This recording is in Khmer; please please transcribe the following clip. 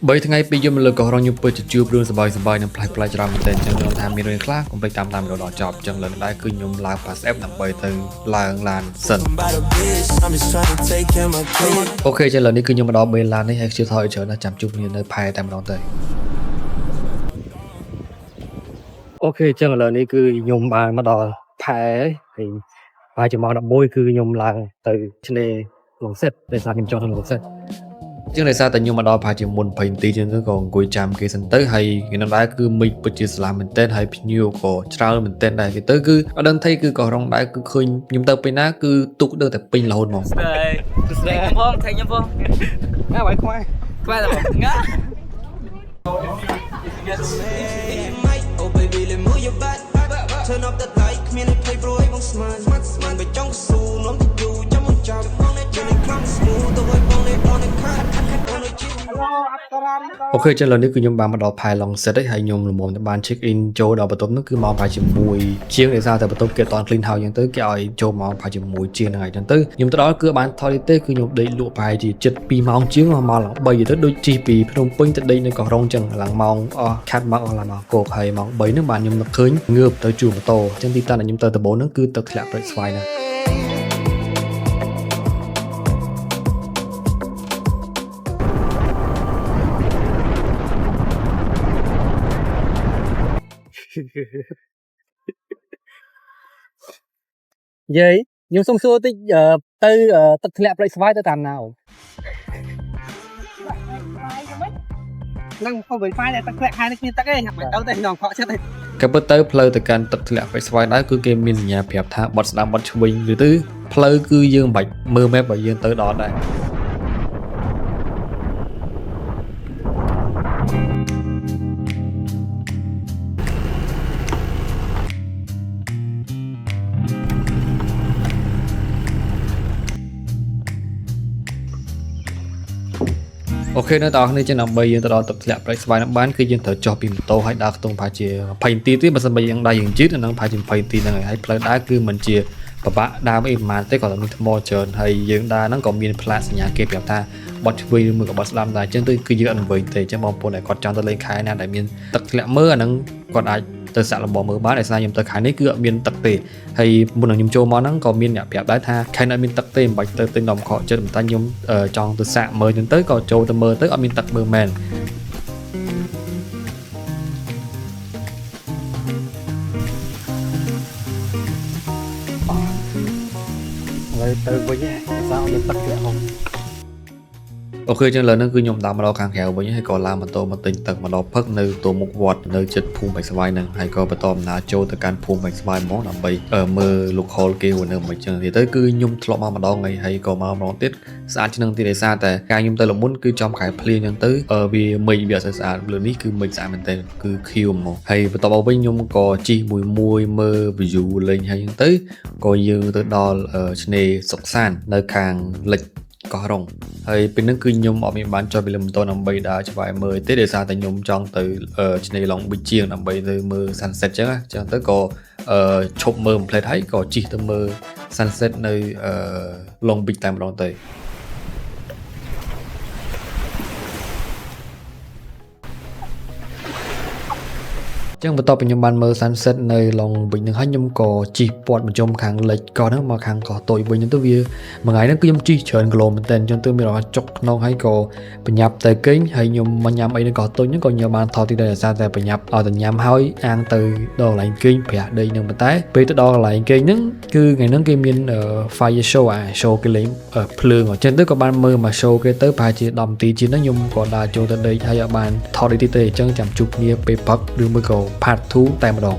3 ថ្ងៃពីយមលើកក៏រងខ្ញុំពិតជួបរឿងសប្បាយៗនឹងផ្លែផ្លែច្រើនមែនទែនចឹងខ្ញុំថាមានរឿងខ្លះកុំភ្លេចតាមវីដេអូដល់ចប់ចឹងលើកដែរគឺខ្ញុំឡើង pass app ដើម្បីទៅឡើងឡានសិនអូខេចឹងឥឡូវនេះគឺខ្ញុំមកដល់បេឡាននេះហើយខ្ញុំថយច្រើនណាស់ចាំជួបគ្នានៅផែតែម្ដងទៅអូខេចឹងឥឡូវនេះគឺខ្ញុំបានមកដល់ផែហើយបាយជាម៉ោង 11 គឺខ្ញុំឡើងទៅឆ្នេរលងសិតដោយសារខ្ញុំចង់ទៅលងសិតជាងដោយសារតែខ្ញុំមកដល់ប្រហែលជាមុន20នាទីចឹងទៅក៏អង្គុយចាំគេសិនទៅហើយខ្ញុំដែរគឺមិចពិតជាស្លាមមែនទែនហើយភ្ញៀវក៏ច្រើនមែនទែនដែរគេទៅគឺអត់ដឹងថៃគឺក៏រងដែរគឺឃើញខ្ញុំទៅពេលណាគឺទុកដឹងតែពេញរហូតហ្មងស្ដីផងថៃខ្ញុំផងណាបាយខ្វែតែបងងាTurn up the light គ្មានឲ្យភ័យព្រួយបងស្មានបើចង់ស៊ូនាំទៅយូរចាំមកចាប់បងនេះជាខ្លាំងស្មូទទៅឲ្យបងនេះ on the cut អូខេចឹងឥឡូវនេះគឺខ្ញុំបានមកដល់ផែឡុងសិតហើយខ្ញុំល្មមតែបាន check in ចូលដល់បន្ទប់នោះគឺម៉ោងប្រហែលជា1ជាងដោយសារតែបន្ទប់គេអត់ clean house ចឹងទៅគេឲ្យចូលម៉ោងប្រហែលជា1ជាងហ្នឹងហើយចឹងទៅខ្ញុំទៅដល់គឺបានថតទេគឺខ្ញុំដេកលក់ប្រហែលជា7 ម៉ោងជាងមកឡើង3ទៅដូចជិះពីភ្នំពេញទៅដេកនៅកោះរ៉ុងចឹងឡើងម៉ោងអស់ខាត់មកអស់ឡើងមកគោកហើយម៉ោង3ហ្នឹងបានខ្ញុំនឹកឃើញងើបទៅជួបម៉ូតូចឹងទីតាំងដែលខ្ញុំទៅដំបូងហ្នឹងគឺទឹកធ្លាក់ព្រៃស្វាយហ្នឹងយាយខ្ញុំសុំសួរតិចទៅទឹកធ្លាក់ព្រៃស្វាយទៅតាមណាអូនឹងខ្ញុំវិញស្វាយតែទឹកធ្លាក់ខែនេះគ្មានទឹកទេចាំទៅតែខ្ញុំខកចិត្តទេក៏ពិតទៅផ្លូវទៅកាន់ទឹកធ្លាក់ព្រៃស្វាយដែរគឺគេមានសញ្ញាប្រាប់ថាបត់ស្ដាំបត់ឆ្វេងឬទៅផ្លូវគឺយើងមិនបាច់មើល map បើយើងទៅដល់ដែរអូខេនៅដល់នេះចឹងដើម្បីយើងទៅដល់ទឹកធ្លាក់ព្រៃស្វាយនឹងបានគឺយើងត្រូវចុះពីម៉ូតូហើយដើរខ្ទង់ប្រហែលជា20នាទីទៀតបើសិនបើយើងដើរយើងជិតនឹងប្រហែលជា20នាទីហ្នឹងហើយផ្លូវដើរគឺមិនជាពិបាកដើរអីប្រហែលទេគាត់តែមានថ្មច្រើនហើយយើងដើរហ្នឹងក៏មានផ្លាកសញ្ញាគេប្រាប់ថាបត់ឆ្វេងឬមួយក៏បត់ស្ដាំដែរចឹងទៅគឺយើងអត់វិញទេចឹងបងប្អូនដែលគាត់ចង់ទៅលេងខែណាដែលមានទឹកធ្លាក់មើលអាហ្នឹងគាត់អាចទៅសាក់លំបមើលបានដោយសារខ្ញុំទៅខែនេះគឺអត់មានទឹកទេហើយមុននឹងខ្ញុំចូលមកហ្នឹងក៏មានអ្នកប្រាប់ដែរថាខែនេះអត់មានទឹកទេមិនបាច់ទៅទិញនំខកចិត្តតែខ្ញុំចង់ទៅសាក់មើលចឹងទៅក៏ចូលទៅមើលទៅអត់មានទឹកមើលមែនហើយទៅវិញសាក់មានទឹកធ្លាក់ហងអូខេចឹងឥឡូវហ្នឹងគឺខ្ញុំដើរមកដល់ខាងក្រៅវិញហើយក៏ឡើងម៉ូតូមកទិញទឹកមកដល់ផឹកនៅទូមុខវត្តនៅជិតភូមិបៃស្វាយហ្នឹងហើយក៏បន្តដំណើរចូលទៅកាន់ភូមិបៃស្វាយហ្មងដើម្បីមើល local គេហួរនៅមិនចឹងទៀតទៅគឺខ្ញុំធ្លាប់មកម្ដងហើយក៏មកម្ដងទៀតស្អាតជាងទៀតដោយសារតែការខ្ញុំទៅលមុនគឺចំខែភ្លៀងចឹងទៅវាមិញវាអត់ស្អាតលើនេះគឺមិញស្អាតមែនទែនគឺខៀវហ្មងហើយបន្តមកវិញខ្ញុំក៏ជិះមួយមើល view លេងហើយចឹងទៅក៏យើងទៅដល់ឆ្នេរសុកសាននៅខាងលិចកោះរ៉ុងហើយពេលហ្នឹងគឺខ្ញុំអត់មានបានចុះពីលើម៉ូតូដើម្បីដើរឆ្វែងមើលទេដោយសារតែខ្ញុំចង់ទៅឆ្នេរឡុងប៊ីជាងដើម្បីទៅមើល sunset ចឹងទៅក៏ឈប់មើលផ្លេតហើយក៏ជិះទៅមើល sunset នៅឡុងប៊ីតែម្ដងទៅចឹងបន្ទាប់ពីខ្ញុំបានមើល sunset នៅឡុងវិញនឹងហើយខ្ញុំក៏ជិះពាត់មកជុំខាងលិចកោះហ្នឹងមកខាងកោះតូចវិញទៅវាមួយថ្ងៃហ្នឹងគឺខ្ញុំជិះច្រើនគីឡូមែនតើអញ្ចឹងទៅមានរហ័សចុកក្នុងហើយក៏បញ្ញាប់ទៅគេងហើយខ្ញុំមកញ៉ាំអីនៅកោះតូចហ្នឹងក៏ខ្ញុំបានថតទីដែរដោយសារតែបញ្ញាប់ឲ្យតែញ៉ាំហើយអាងទៅដល់កន្លែងគេងប្រាក់ដីហ្នឹងប៉ុន្តែពេលទៅដល់កន្លែងគេងហ្នឹងគឺថ្ងៃហ្នឹងគេមាន fire show show គេលេងភ្លើងអញ្ចឹងទៅក៏បានមើលមក show គេទៅប្រហែលជា10នាទីជាងហ្នឹងខ្ញុំក៏ដើរចូលទៅដេកហើយអត់បានថតអីទេអញ្ចឹងចាំជួបគ្នាពេលព្រឹកឬមួយក៏ part 2តែម្ដង